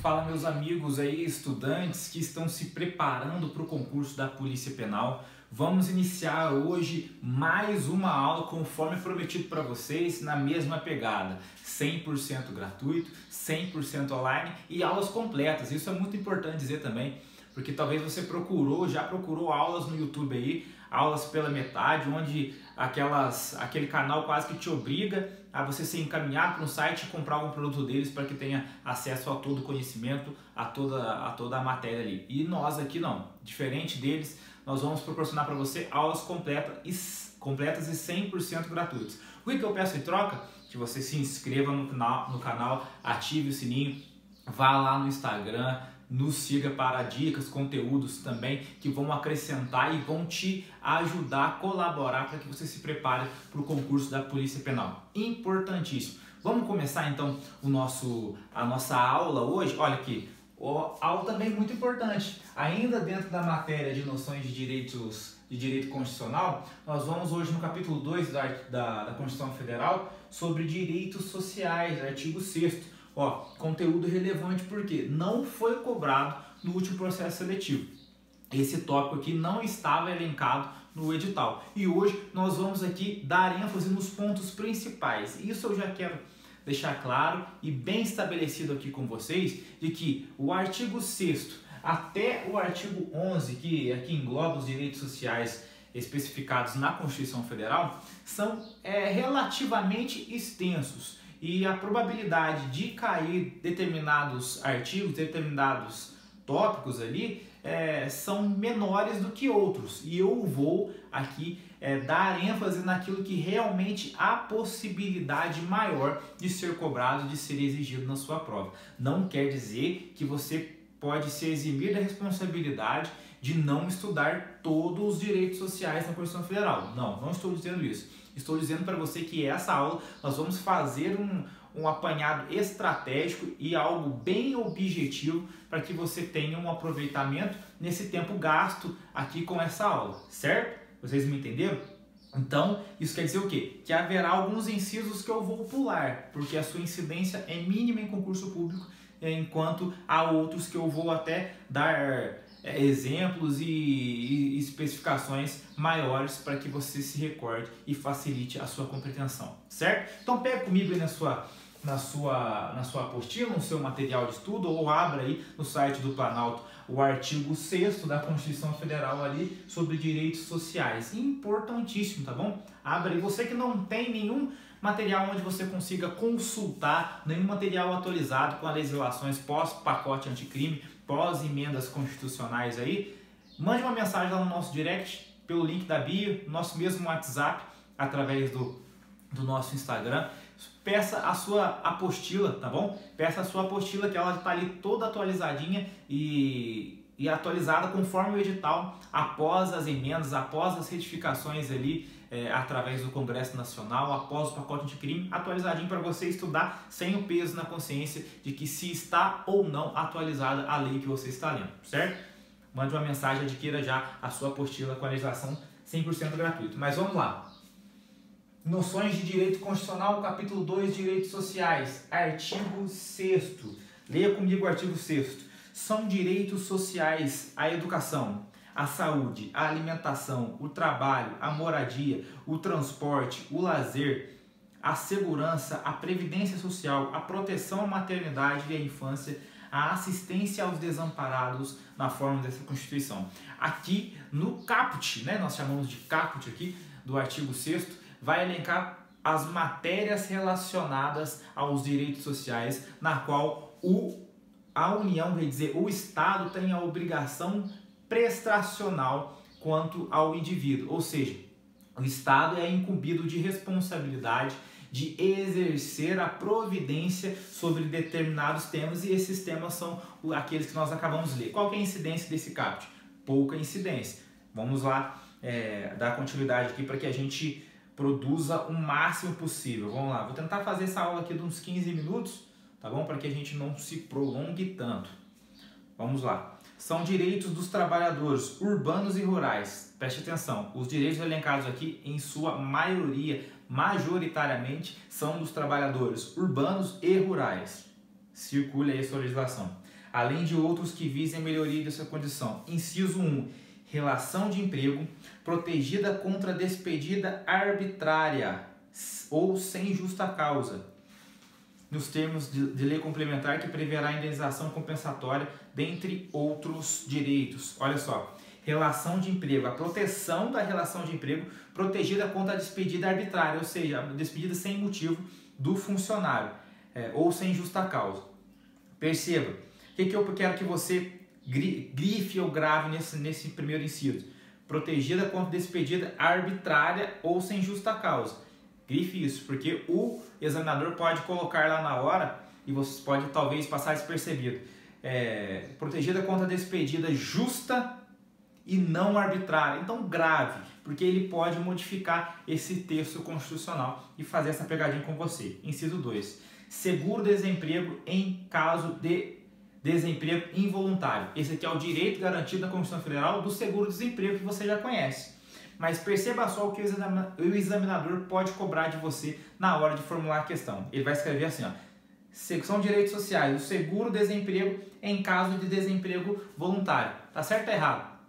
Fala, meus amigos aí, estudantes que estão se preparando para o concurso da Polícia Penal. Vamos iniciar hoje mais uma aula conforme prometido para vocês, na mesma pegada, 100% gratuito, 100% online e aulas completas. Isso é muito importante dizer também, porque talvez você já procurou aulas no YouTube aí, aulas pela metade, onde aquele canal quase que te obriga a você ser encaminhado para um site e comprar algum produto deles para que tenha acesso a todo o conhecimento, a toda a matéria ali. E nós aqui não, diferente deles, nós vamos proporcionar para você aulas completas e 100% gratuitas. O que eu peço em troca? Que você se inscreva no canal, ative o sininho, vá lá no Instagram, nos siga para dicas, conteúdos também que vão acrescentar e vão te ajudar, colaborar para que você se prepare para o concurso da Polícia Penal. Importantíssimo. Vamos começar então a nossa aula hoje. Olha aqui, aula também muito importante. Ainda dentro da matéria de noções de direito constitucional, nós vamos hoje no capítulo 2 da Constituição Federal sobre direitos sociais, artigo 6º. Conteúdo relevante porque não foi cobrado no último processo seletivo. Esse tópico aqui não estava elencado no edital. E hoje nós vamos aqui dar ênfase nos pontos principais. Isso eu já quero deixar claro e bem estabelecido aqui com vocês, de que o artigo 6º até o artigo 11, que aqui engloba os direitos sociais especificados na Constituição Federal, são relativamente extensos. E a probabilidade de cair determinados artigos, determinados tópicos ali, são menores do que outros. E eu vou aqui dar ênfase naquilo que realmente há possibilidade maior de ser cobrado, de ser exigido na sua prova. Não quer dizer que você pode se eximir da responsabilidade de não estudar todos os direitos sociais na Constituição Federal. Não estou dizendo isso. Estou dizendo para você que essa aula nós vamos fazer um apanhado estratégico e algo bem objetivo para que você tenha um aproveitamento nesse tempo gasto aqui com essa aula, certo? Vocês me entenderam? Então, isso quer dizer o quê? Que haverá alguns incisos que eu vou pular, porque a sua incidência é mínima em concurso público, enquanto há outros que eu vou até dar exemplos e especificações maiores para que você se recorde e facilite a sua compreensão, certo? Então pega comigo aí na sua apostila, no seu material de estudo, ou abra aí no site do Planalto o artigo 6º da Constituição Federal ali sobre direitos sociais. Importantíssimo, tá bom? Abra aí. Você que não tem nenhum material onde você consiga consultar, nenhum material atualizado com as legislações pós-pacote anticrime, pós-emendas constitucionais aí, mande uma mensagem lá no nosso direct, pelo link da bio, nosso mesmo WhatsApp, através do nosso Instagram. Peça a sua apostila, tá bom? Peça a sua apostila, que ela está ali toda atualizadinha e atualizada conforme o edital, após as emendas, após as retificações ali, através do Congresso Nacional, após o pacote anticrime, atualizadinho para você estudar sem o peso na consciência de que se está ou não atualizada a lei que você está lendo, certo? Mande uma mensagem, adquira já a sua apostila com a legislação 100% gratuito. Mas vamos lá. Noções de direito constitucional, capítulo 2, direitos sociais, artigo 6º. Leia comigo o artigo 6º. São direitos sociais a educação, a saúde, a alimentação, o trabalho, a moradia, o transporte, o lazer, a segurança, a previdência social, a proteção à maternidade e à infância, a assistência aos desamparados na forma dessa Constituição. Aqui no caput, nós chamamos de caput aqui, do artigo 6º, vai elencar as matérias relacionadas aos direitos sociais, na qual a União, quer dizer, o Estado tem a obrigação prestacional quanto ao indivíduo, ou seja, o Estado é incumbido de responsabilidade de exercer a providência sobre determinados temas, e esses temas são aqueles que nós acabamos de ler. Qual que é a incidência desse caput? Pouca incidência. Vamos lá dar continuidade aqui para que a gente produza o máximo possível. Vamos lá, vou tentar fazer essa aula aqui de uns 15 minutos, tá bom? Para que a gente não se prolongue tanto. Vamos lá. São direitos dos trabalhadores urbanos e rurais. Preste atenção, os direitos elencados aqui, em sua maioria, majoritariamente, são dos trabalhadores urbanos e rurais. Circule aí a sua legislação. além de outros que visem a melhoria dessa condição. Inciso 1. Relação de emprego protegida contra despedida arbitrária ou sem justa causa, nos termos de lei complementar que preverá indenização compensatória, dentre outros direitos. Olha só, relação de emprego, a proteção da relação de emprego protegida contra a despedida arbitrária, ou seja, a despedida sem motivo do funcionário, ou sem justa causa. Perceba, o que eu quero que você grife ou grave nesse primeiro inciso? Protegida contra despedida arbitrária ou sem justa causa. Grife isso, porque o examinador pode colocar lá na hora e você pode talvez passar despercebido. Protegida contra despedida justa e não arbitrária. Então grave, porque ele pode modificar esse texto constitucional e fazer essa pegadinha com você. Inciso 2. Seguro-desemprego em caso de desemprego involuntário. Esse aqui é o direito garantido na Constituição Federal do seguro-desemprego que você já conhece. Mas perceba só o que o examinador pode cobrar de você na hora de formular a questão. Ele vai escrever assim, ó, são direitos sociais, o seguro-desemprego em caso de desemprego voluntário. Tá certo ou errado?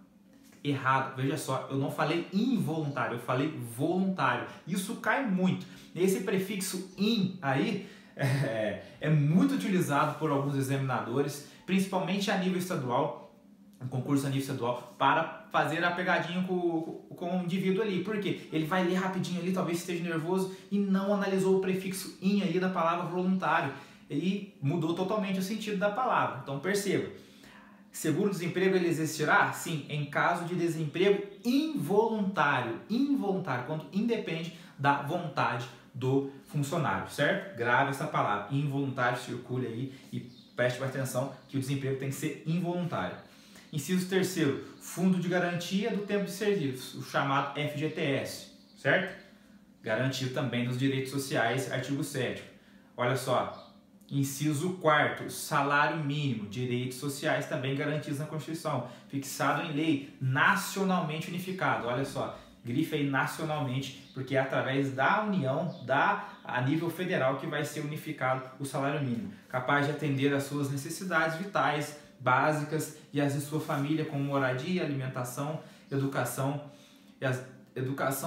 Errado. Veja só, eu não falei involuntário, eu falei voluntário. Isso cai muito. Esse prefixo in aí é muito utilizado por alguns examinadores, principalmente a nível estadual, um concurso a nível estadual, para fazer a pegadinha com o indivíduo ali. Por quê? Ele vai ler rapidinho ali, talvez esteja nervoso e não analisou o prefixo in ali da palavra voluntário. E mudou totalmente o sentido da palavra. Então perceba, seguro-desemprego ele existirá? Sim, em caso de desemprego involuntário. Involuntário, quando independe da vontade do funcionário, certo? Grave essa palavra, involuntário, circule aí e preste atenção que o desemprego tem que ser involuntário. Inciso 3º, Fundo de Garantia do Tempo de Serviço, o chamado FGTS, certo? Garantido também nos direitos sociais, artigo 7º. Olha só, inciso 4º, salário mínimo, direitos sociais também garantidos na Constituição, fixado em lei, nacionalmente unificado. Olha só, grife aí nacionalmente, porque é através da União, a nível federal, que vai ser unificado o salário mínimo, capaz de atender às suas necessidades vitais, básicas e as de sua família, como moradia, alimentação, educação,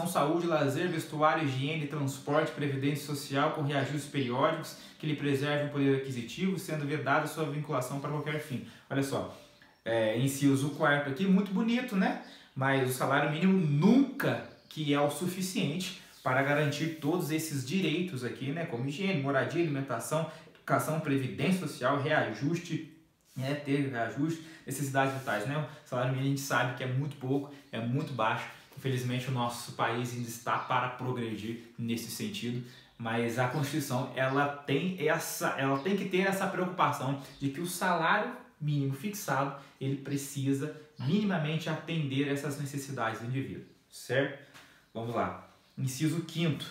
saúde, lazer, vestuário, higiene, transporte, previdência social, com reajustes periódicos que lhe preservem o poder aquisitivo, sendo vedada sua vinculação para qualquer fim. Olha só, inciso 4º aqui, muito bonito, né? Mas o salário mínimo nunca que é o suficiente para garantir todos esses direitos aqui, né? Como higiene, moradia, alimentação, educação, previdência social, reajuste, ter reajuste, necessidades vitais, né? O salário mínimo a gente sabe que é muito pouco, é muito baixo. Infelizmente o nosso país ainda está para progredir nesse sentido, mas a Constituição ela tem que ter essa preocupação de que o salário mínimo fixado ele precisa minimamente atender essas necessidades do indivíduo, certo? Vamos lá. Inciso 5º,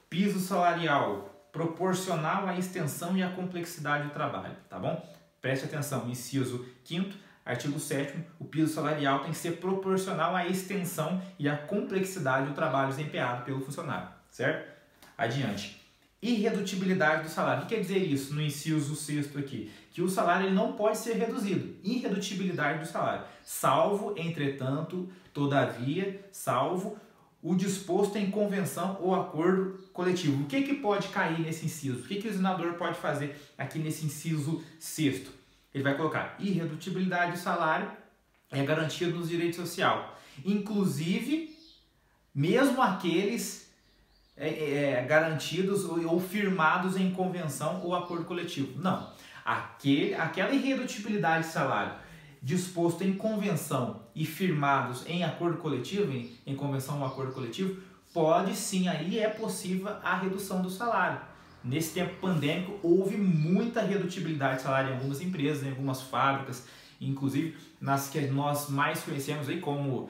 piso salarial proporcional à extensão e à complexidade do trabalho, tá bom? Preste atenção, inciso 5º, artigo 7º, o piso salarial tem que ser proporcional à extensão e à complexidade do trabalho desempenhado pelo funcionário, certo? Adiante. Irredutibilidade do salário. O que quer dizer isso no inciso 6º aqui? Que o salário ele não pode ser reduzido. Irredutibilidade do salário. Salvo, entretanto, todavia, salvo o disposto em convenção ou acordo coletivo. O que pode cair nesse inciso? O que o examinador pode fazer aqui nesse inciso 6º? Ele vai colocar irredutibilidade do salário é garantido nos direitos sociais. Inclusive, mesmo aqueles garantidos ou firmados em convenção ou acordo coletivo. Não. Aquela irredutibilidade de salário disposto em convenção e firmados em acordo coletivo, em convenção ou acordo coletivo, pode sim, aí é possível a redução do salário. Nesse tempo pandêmico, houve muita redutibilidade de salário em algumas empresas, em algumas fábricas, inclusive nas que nós mais conhecemos aí como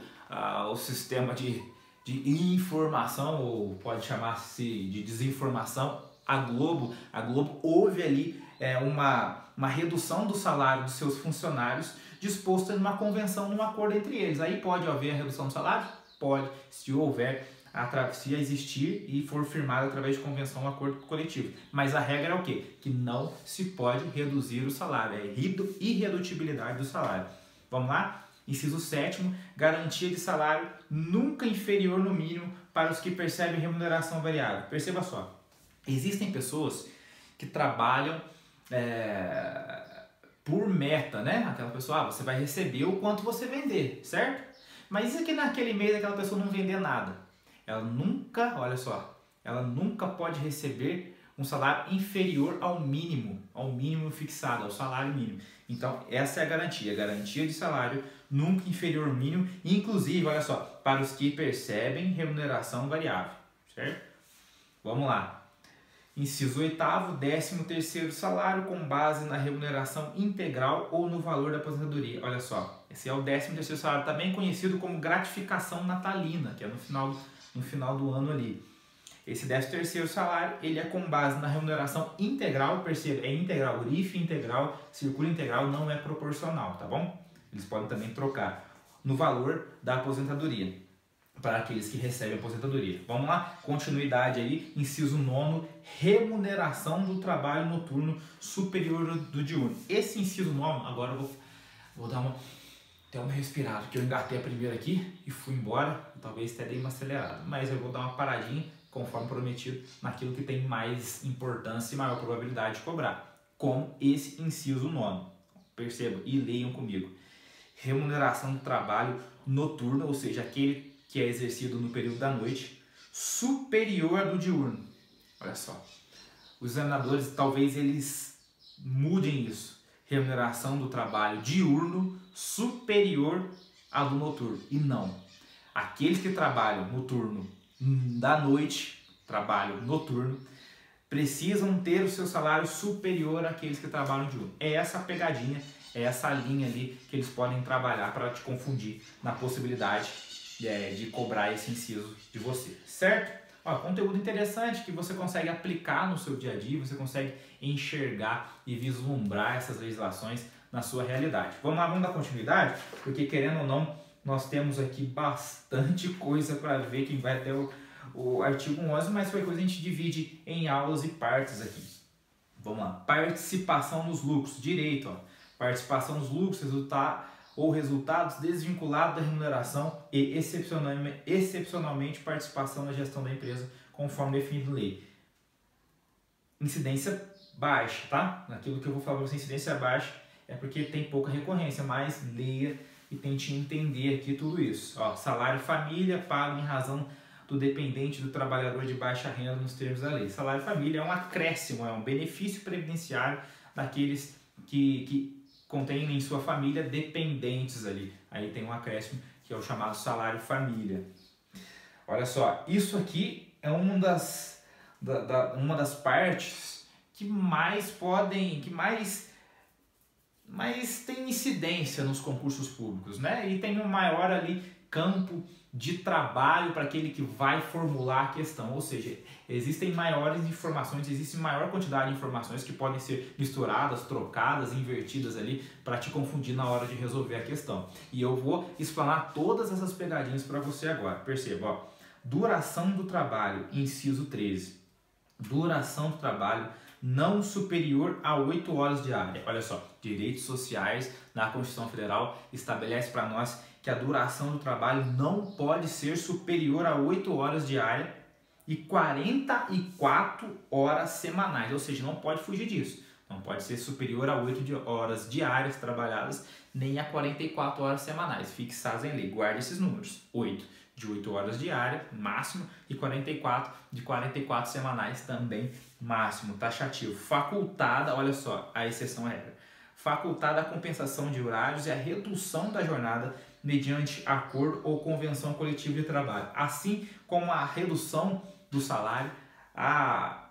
o sistema de informação, ou pode chamar-se de desinformação, a Globo houve ali uma redução do salário dos seus funcionários disposta em uma convenção, num acordo entre eles. Aí pode haver a redução do salário? Pode, se houver se existir e for firmado através de convenção ou acordo coletivo. Mas a regra é o quê? Que não se pode reduzir o salário, é irredutibilidade do salário. Vamos lá? Inciso 7º, garantia de salário nunca inferior no mínimo para os que percebem remuneração variável. Perceba só, existem pessoas que trabalham por meta, né? Aquela pessoa, você vai receber o quanto você vender, certo? Mas e que naquele mês aquela pessoa não vender nada? Ela nunca, olha só, ela nunca pode receber um salário inferior ao mínimo fixado, ao salário mínimo. Então, essa é a garantia de salário nunca inferior ao mínimo, inclusive, olha só, para os que percebem remuneração variável, certo? Vamos lá. Inciso 8º, 13º salário com base na remuneração integral ou no valor da aposentadoria. Olha só, esse é o 13º salário, também conhecido como gratificação natalina, que é no final do ano ali. Esse 13º salário, ele é com base na remuneração integral, perceba, é integral, grife integral, círculo integral, não é proporcional, tá bom? Eles podem também trocar no valor da aposentadoria, para aqueles que recebem aposentadoria. Vamos lá? Continuidade aí, inciso 9º, remuneração do trabalho noturno superior do diurno. Esse inciso 9º, agora eu vou dar uma respirada, porque eu engatei a primeira aqui e fui embora, talvez até dei uma acelerada, mas eu vou dar uma paradinha, conforme prometido, naquilo que tem mais importância e maior probabilidade de cobrar, como esse inciso 9º. Percebam e leiam comigo. Remuneração do trabalho noturno, ou seja, aquele que é exercido no período da noite, superior ao do diurno. Olha só, os examinadores talvez eles mudem isso. Remuneração do trabalho diurno superior ao do noturno. E não, aqueles que trabalham no turno da noite, trabalho noturno, precisam ter o seu salário superior àqueles que trabalham diurno. É essa a pegadinha, é essa linha ali que eles podem trabalhar para te confundir na possibilidade de cobrar esse inciso de você, certo? Ó, conteúdo interessante que você consegue aplicar no seu dia a dia, você consegue enxergar e vislumbrar essas legislações na sua realidade. Vamos lá, vamos dar continuidade, porque querendo ou não, nós temos aqui bastante coisa para ver, que vai até o artigo 11, mas qualquer coisa a gente divide em aulas e partes aqui. Vamos lá, participação nos lucros, direito, ó. Participação nos lucros, resultados desvinculados da remuneração e excepcionalmente participação na gestão da empresa, conforme definido em lei. Incidência baixa, tá? Naquilo que eu vou falar para você, incidência baixa é porque tem pouca recorrência, mas leia e tente entender aqui tudo isso. Ó, salário família pago em razão do dependente do trabalhador de baixa renda nos termos da lei. Salário família é um acréscimo, é um benefício previdenciário daqueles que contém em sua família dependentes ali. Aí tem um acréscimo que é o chamado salário família. Olha só, isso aqui é uma das partes que mais tem incidência nos concursos públicos, né? E tem um maior ali campo de trabalho para aquele que vai formular a questão, ou seja, existem maiores informações, existe maior quantidade de informações que podem ser misturadas, trocadas, invertidas ali para te confundir na hora de resolver a questão. E eu vou explanar todas essas pegadinhas para você agora. Perceba, ó, duração do trabalho, inciso 13. Duração do trabalho não superior a 8 horas diárias. Olha só, direitos sociais na Constituição Federal estabelece para nós que a duração do trabalho não pode ser superior a 8 horas diárias e 44 horas semanais, ou seja, não pode fugir disso. Não pode ser superior a 8 horas diárias trabalhadas, nem a 44 horas semanais, fixadas em lei. Guarde esses números, 8 de 8 horas diárias, máximo, e 44 de 44 semanais também, máximo, taxativo. Facultada, olha só, a exceção à regra. Facultada a compensação de horários e a redução da jornada mediante acordo ou convenção coletiva de trabalho, assim como a redução do salário, a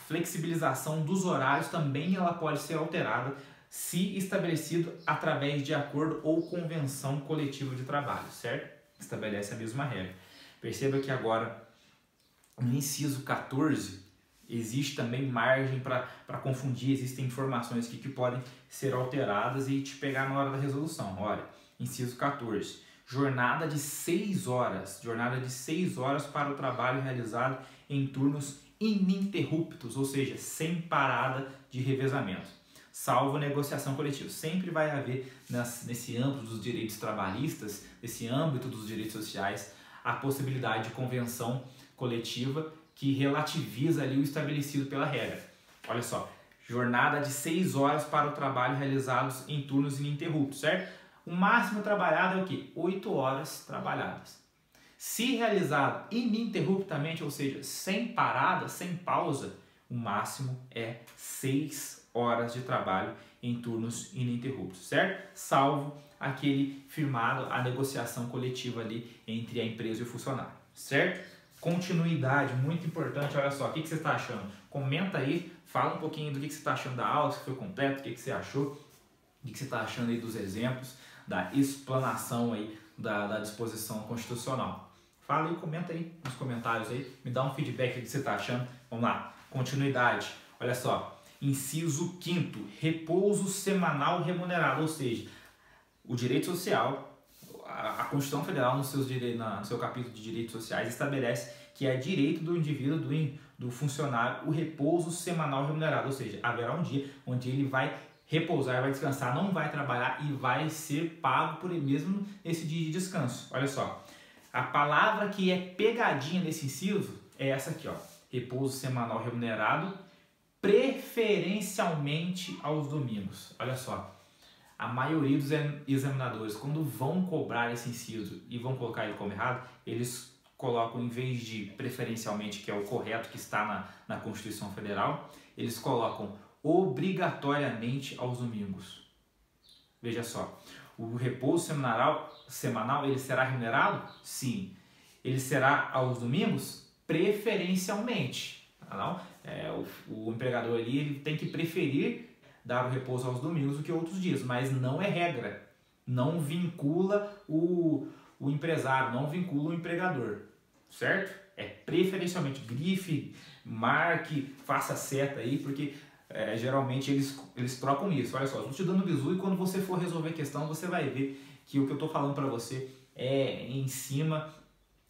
flexibilização dos horários também ela pode ser alterada se estabelecido através de acordo ou convenção coletiva de trabalho, certo? Estabelece a mesma regra. Perceba que agora no inciso 14 existe também margem para confundir, existem informações que podem ser alteradas e te pegar na hora da resolução. Olha, inciso 14. jornada de 6 horas, para o trabalho realizado em turnos ininterruptos, ou seja, sem parada de revezamento, salvo negociação coletiva. Sempre vai haver nesse âmbito dos direitos trabalhistas, nesse âmbito dos direitos sociais, a possibilidade de convenção coletiva que relativiza ali o estabelecido pela regra. Olha só, jornada de 6 horas para o trabalho realizados em turnos ininterruptos, certo? O máximo trabalhado é o quê? 8 horas trabalhadas. Se realizado ininterruptamente, ou seja, sem parada, sem pausa, o máximo é 6 horas de trabalho em turnos ininterruptos, certo? Salvo aquele firmado, a negociação coletiva ali entre a empresa e o funcionário, certo? Continuidade, muito importante. Olha só, o que você está achando? Comenta aí, fala um pouquinho do que você está achando da aula, se foi completo, o que você achou, o que você está achando aí dos exemplos, da explanação aí da disposição constitucional. Fala aí, comenta aí nos comentários aí, me dá um feedback do que você está achando. Vamos lá, continuidade. Olha só, inciso 5º, repouso semanal remunerado, ou seja, o direito social, a Constituição Federal no seu capítulo de direitos sociais estabelece que é direito do indivíduo, do funcionário, o repouso semanal remunerado, ou seja, haverá um dia onde ele vai repousar, vai descansar, não vai trabalhar e vai ser pago por ele mesmo nesse dia de descanso. Olha só, a palavra que é pegadinha nesse inciso é essa aqui, ó, repouso semanal remunerado, preferencialmente aos domingos. Olha só, a maioria dos examinadores, quando vão cobrar esse inciso e vão colocar ele como errado, eles colocam, em vez de preferencialmente, que é o correto que está na Constituição Federal, eles colocam obrigatoriamente aos domingos. Veja só, o repouso semanal ele será remunerado? Sim. Ele será aos domingos? Preferencialmente. Não? O empregador ali ele tem que preferir dar o repouso aos domingos do que outros dias, mas não é regra. Não vincula o empresário, não vincula o empregador, certo? É preferencialmente, grife, marque, faça seta aí, porque geralmente eles trocam isso. Olha só, estou te dando um bizu e quando você for resolver a questão, você vai ver que o que eu estou falando para você é em cima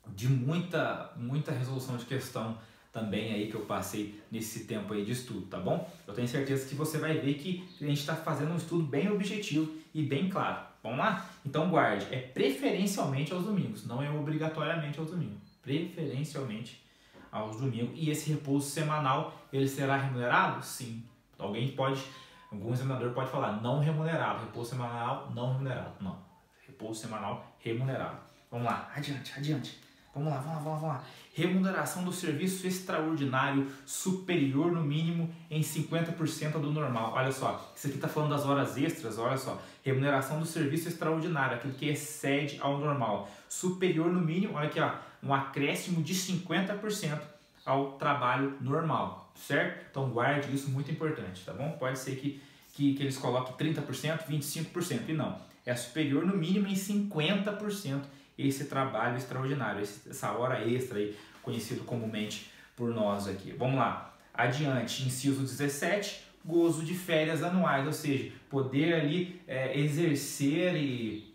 de muita resolução de questão também aí que eu passei nesse tempo aí de estudo, tá bom? Eu tenho certeza que você vai ver que a gente está fazendo um estudo bem objetivo e bem claro. Vamos lá? Então guarde, é preferencialmente aos domingos, não é obrigatoriamente aos domingos. Preferencialmente aos domingos. E esse repouso semanal, ele será remunerado? Sim. Algum examinador pode falar não remunerado, repouso semanal não remunerado. Não, repouso semanal remunerado. Vamos lá, adiante. Vamos lá. Remuneração do serviço extraordinário superior no mínimo em 50% do normal. Olha só, isso aqui está falando das horas extras, olha só. Remuneração do serviço extraordinário, aquilo que excede ao normal. Superior no mínimo, olha aqui, ó, um acréscimo de 50% ao trabalho normal, certo? Então guarde isso, muito importante, tá bom? Pode ser que eles coloquem 30%, 25%, e não. É superior no mínimo em 50% esse trabalho extraordinário, essa hora extra aí, conhecido comumente por nós aqui. Vamos lá, adiante, inciso 17, gozo de férias anuais, ou seja, poder ali exercer e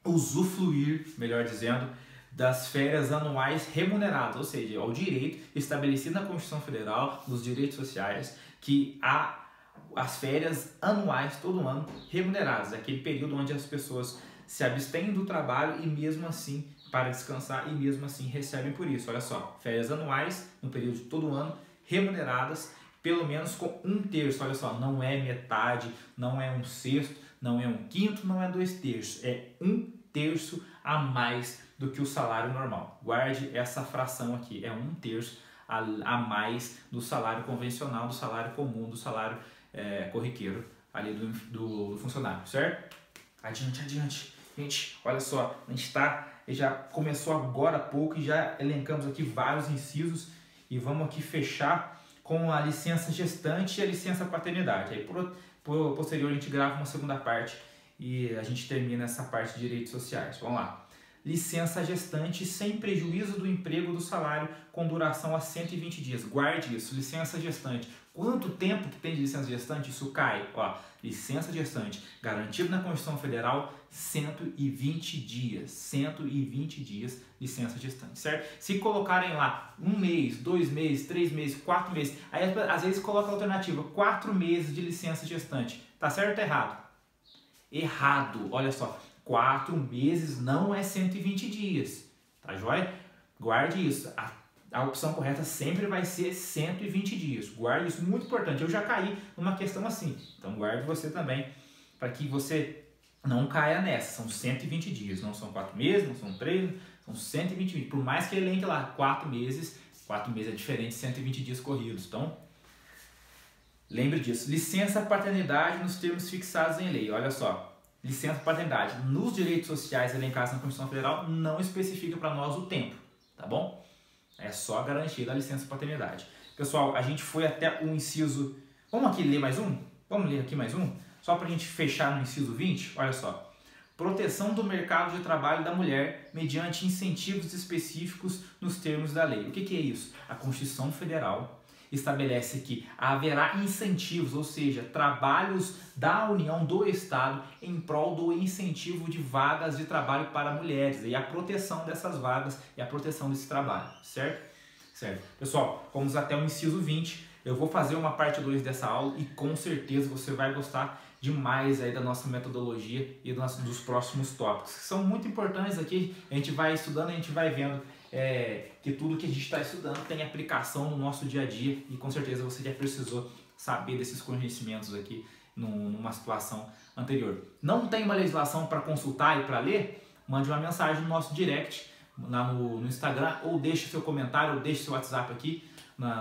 usufruir, melhor dizendo, das férias anuais remuneradas, ou seja, é o direito estabelecido na Constituição Federal, nos direitos sociais, que há as férias anuais, todo ano, remuneradas, aquele período onde as pessoas se abstêm do trabalho e mesmo assim para descansar e mesmo assim recebem por isso. Olha só, férias anuais no período de todo ano, remuneradas pelo menos com 1/3. Olha só, não é metade, não é 1/6, não é 1/5, não é 2/3, é 1/3 a mais do que o salário normal. Guarde essa fração aqui, é 1/3 a mais do salário convencional, do salário comum, do salário corriqueiro ali do funcionário, certo? Adiante. Gente, olha só, a gente já começou agora há pouco e já elencamos aqui vários incisos e vamos aqui fechar com a licença gestante e a licença paternidade. Aí posterior a gente grava uma segunda parte e a gente termina essa parte de direitos sociais. Vamos lá. licença gestante sem prejuízo do emprego do salário com duração a 120 dias. Guarde isso, licença gestante. Quanto tempo que tem de licença gestante? Isso cai. Ó, licença gestante garantido na Constituição Federal, 120 dias. 120 dias licença gestante, certo? Se colocarem lá 1 mês, 2 meses, 3 meses, 4 meses, aí às vezes coloca a alternativa 4 meses de licença gestante. Tá certo ou errado? Errado, olha só. 4 meses não é 120 dias, tá joia? Guarde isso, a opção correta sempre vai ser 120 dias, guarde isso, muito importante. Eu já caí numa questão assim, então guarde você também, para que você não caia nessa. São 120 dias, não são 4 meses, não são 3, são 120 dias, por mais que elenque lá 4 meses é diferente de 120 dias corridos, então lembre disso. Licença paternidade nos termos fixados em lei, olha só. Licença paternidade nos direitos sociais elencados na Constituição Federal não especifica para nós o tempo, tá bom? É só garantir a licença paternidade. Pessoal, a gente foi até o inciso... Vamos aqui ler mais um? Vamos ler aqui mais um? Só para a gente fechar no inciso 20, olha só. Proteção do mercado de trabalho da mulher mediante incentivos específicos nos termos da lei. O que é isso? A Constituição Federal estabelece que haverá incentivos, ou seja, trabalhos da União, do Estado, em prol do incentivo de vagas de trabalho para mulheres e a proteção dessas vagas e a proteção desse trabalho, certo? Certo. Pessoal, vamos até o inciso 20. Eu vou fazer uma parte 2 dessa aula e com certeza você vai gostar demais aí da nossa metodologia e dos próximos tópicos, que são muito importantes aqui. A gente vai estudando, a gente vai vendo que tudo que a gente está estudando tem aplicação no nosso dia a dia e com certeza você já precisou saber desses conhecimentos aqui numa situação anterior. Não tem uma legislação para consultar e para ler? Mande uma mensagem no nosso direct lá no Instagram, ou deixe seu comentário, ou deixe seu WhatsApp aqui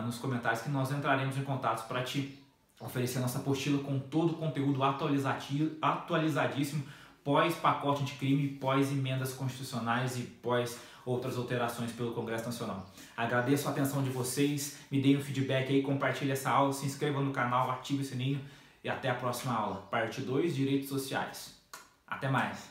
nos comentários, que nós entraremos em contato para te oferecer nossa apostila com todo o conteúdo atualizadíssimo, pós pacote de crime, pós emendas constitucionais e pós outras alterações pelo Congresso Nacional. Agradeço a atenção de vocês, me deem um feedback aí, compartilhe essa aula, se inscreva no canal, ative o sininho e até a próxima aula. Parte 2, Direitos Sociais. Até mais!